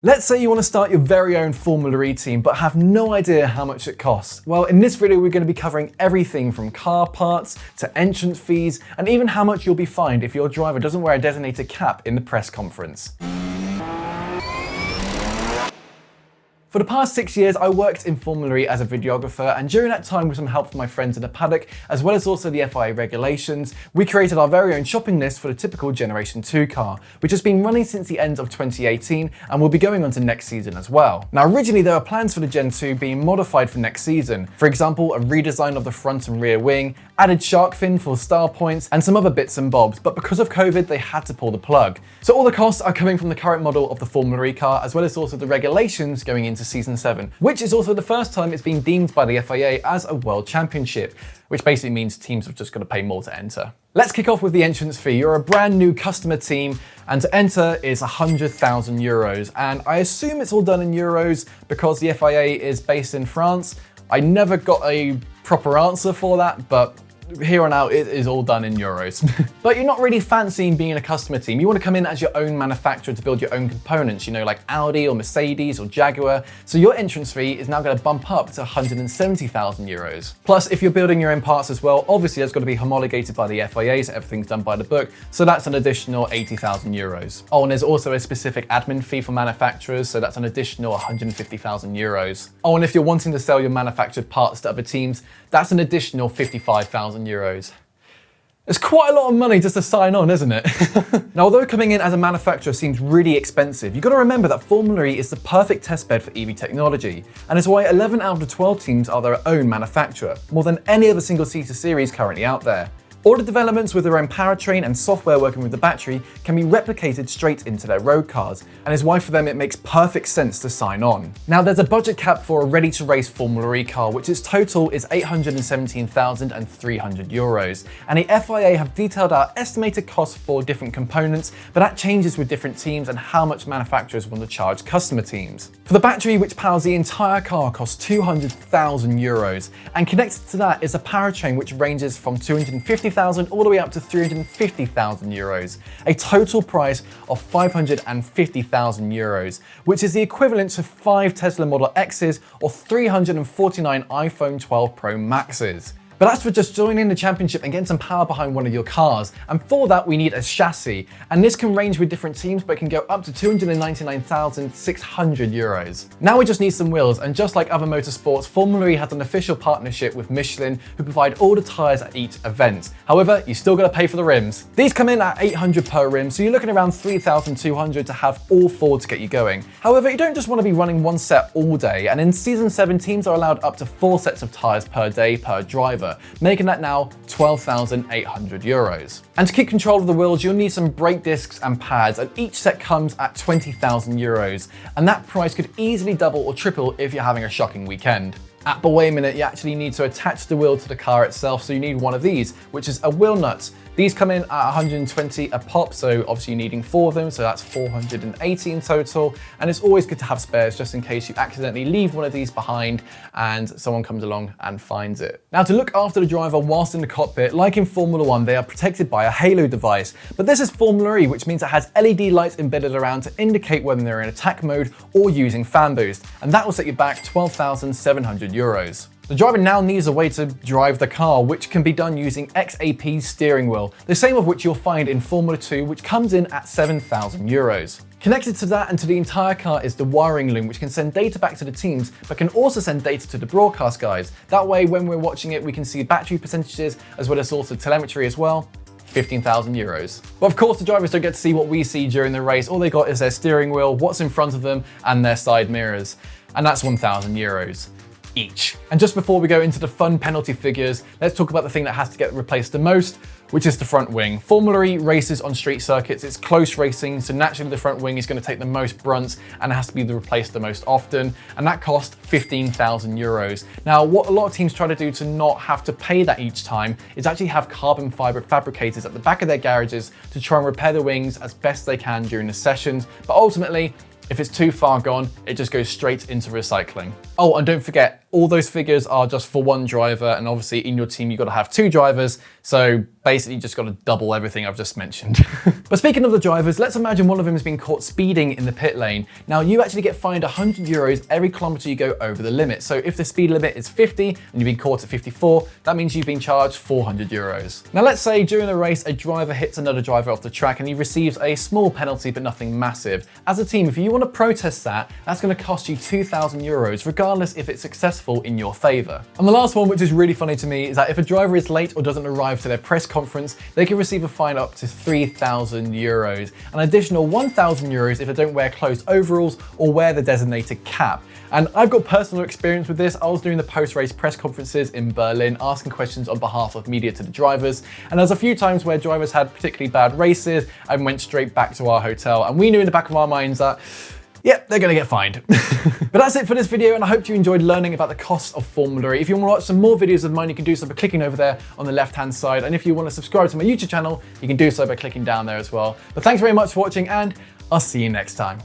Let's say you want to start your very own Formula E team but have no idea how much it costs. Well, in this video we're going to be covering everything from car parts to entrance fees and even how much you'll be fined if your driver doesn't wear a designated cap in the press conference. For the past 6 years, I worked in Formula E as a videographer, and during that time with some help from my friends in the paddock, as well as also the FIA regulations, we created our very own shopping list for the typical Generation 2 car, which has been running since the end of 2018 and will be going on to next season as well. Now originally there were plans for the Gen 2 being modified for next season, for example a redesign of the front and rear wing, added shark fin for star points, and some other bits and bobs, but because of COVID they had to pull the plug. So all the costs are coming from the current model of the Formula E car, as well as also the regulations going into Season 7, which is also the first time it's been deemed by the FIA as a World Championship, which basically means teams have just got to pay more to enter. Let's kick off with the entrance fee. You're a brand new customer team, and to enter is 100,000 euros, and I assume it's all done in euros because the FIA is based in France. I never got a proper answer for that, but here on out, it is all done in euros. But you're not really fancying being a customer team. You want to come in as your own manufacturer to build your own components, you know, like Audi or Mercedes or Jaguar. So your entrance fee is now going to bump up to 170,000 euros. Plus, if you're building your own parts as well, obviously that's got to be homologated by the FIA, so everything's done by the book. So that's an additional 80,000 euros. Oh, and there's also a specific admin fee for manufacturers, so that's an additional 150,000 euros. Oh, and if you're wanting to sell your manufactured parts to other teams, that's an additional 55,000 euros. It's quite a lot of money just to sign on, isn't it? Now, although coming in as a manufacturer seems really expensive, you've got to remember that Formula E is the perfect testbed for EV technology, and it's why 11 out of 12 teams are their own manufacturer, more than any other single-seater series currently out there. All the developments with their own powertrain and software working with the battery can be replicated straight into their road cars, and is why for them it makes perfect sense to sign on. Now there's a budget cap for a ready-to-race Formula E car, which its total is 817,300 euros, and the FIA have detailed out estimated costs for different components, but that changes with different teams and how much manufacturers want to charge customer teams. For the battery, which powers the entire car, costs 200,000 euros, and connected to that is a powertrain which ranges from 250,000 all the way up to 350,000 euros, a total price of 550,000 euros, which is the equivalent to 5 Tesla Model X's or 349 iPhone 12 Pro Maxes. But that's for just joining the championship and getting some power behind one of your cars. And for that, we need a chassis. And this can range with different teams, but it can go up to 299,600 euros. Now we just need some wheels. And just like other motorsports, Formula E has an official partnership with Michelin, who provide all the tires at each event. However, you still got to pay for the rims. These come in at 800 per rim, so you're looking around 3,200 to have all 4 to get you going. However, you don't just want to be running one set all day. And in Season 7, teams are allowed up to 4 sets of tires per day per driver, making that now 12,800 euros. And to keep control of the wheels, you'll need some brake discs and pads, and each set comes at 20,000 euros. And that price could easily double or triple if you're having a shocking weekend. But wait a minute, you actually need to attach the wheel to the car itself, so you need one of these, which is a wheel nut. These come in at 120 a pop, so obviously you're needing 4 of them, so that's 480 in total. And it's always good to have spares just in case you accidentally leave one of these behind and someone comes along and finds it. Now, to look after the driver whilst in the cockpit, like in Formula 1, they are protected by a halo device. But this is Formula E, which means it has LED lights embedded around to indicate whether they're in attack mode or using fan boost. And that will set you back 12,700 euros. The driver now needs a way to drive the car, which can be done using XAP's steering wheel, the same of which you'll find in Formula 2, which comes in at 7,000 euros. Connected to that and to the entire car is the wiring loom, which can send data back to the teams, but can also send data to the broadcast guys. That way, when we're watching it, we can see battery percentages, as well as also telemetry as well. 15,000 euros. But of course, the drivers don't get to see what we see during the race. All they got is their steering wheel, what's in front of them, and their side mirrors. And that's 1,000 euros. Each. And just before we go into the fun penalty figures, let's talk about the thing that has to get replaced the most, which is the front wing. Formula E races on street circuits, it's close racing, so naturally the front wing is going to take the most brunt and it has to be replaced the most often, and that costs 15,000 euros. Now, what a lot of teams try to do to not have to pay that each time is actually have carbon fiber fabricators at the back of their garages to try and repair the wings as best they can during the sessions, but ultimately, if it's too far gone, it just goes straight into recycling. Oh, and don't forget, all those figures are just for one driver, and obviously in your team, you've got to have 2 drivers. So basically you just got to double everything I've just mentioned. But speaking of the drivers, let's imagine one of them has been caught speeding in the pit lane. Now you actually get fined €100 every kilometer you go over the limit. So if the speed limit is 50 and you've been caught at 54, that means you've been charged €400. Now let's say during a race, a driver hits another driver off the track and he receives a small penalty, but nothing massive. As a team, if you want to protest that, that's going to cost you €2,000, regardless if it's successful in your favor. And the last one, which is really funny to me, is that if a driver is late or doesn't arrive to their press conference, they can receive a fine up to €3,000, an additional €1,000 if they don't wear closed overalls or wear the designated cap. And I've got personal experience with this. I was doing the post-race press conferences in Berlin, asking questions on behalf of media to the drivers. And there's a few times where drivers had particularly bad races and went straight back to our hotel. And we knew in the back of our minds that, yep, they're gonna get fined. But that's it for this video, and I hope you enjoyed learning about the costs of Formula E. If you want to watch some more videos of mine, you can do so by clicking over there on the left-hand side. And if you want to subscribe to my YouTube channel, you can do so by clicking down there as well. But thanks very much for watching, and I'll see you next time.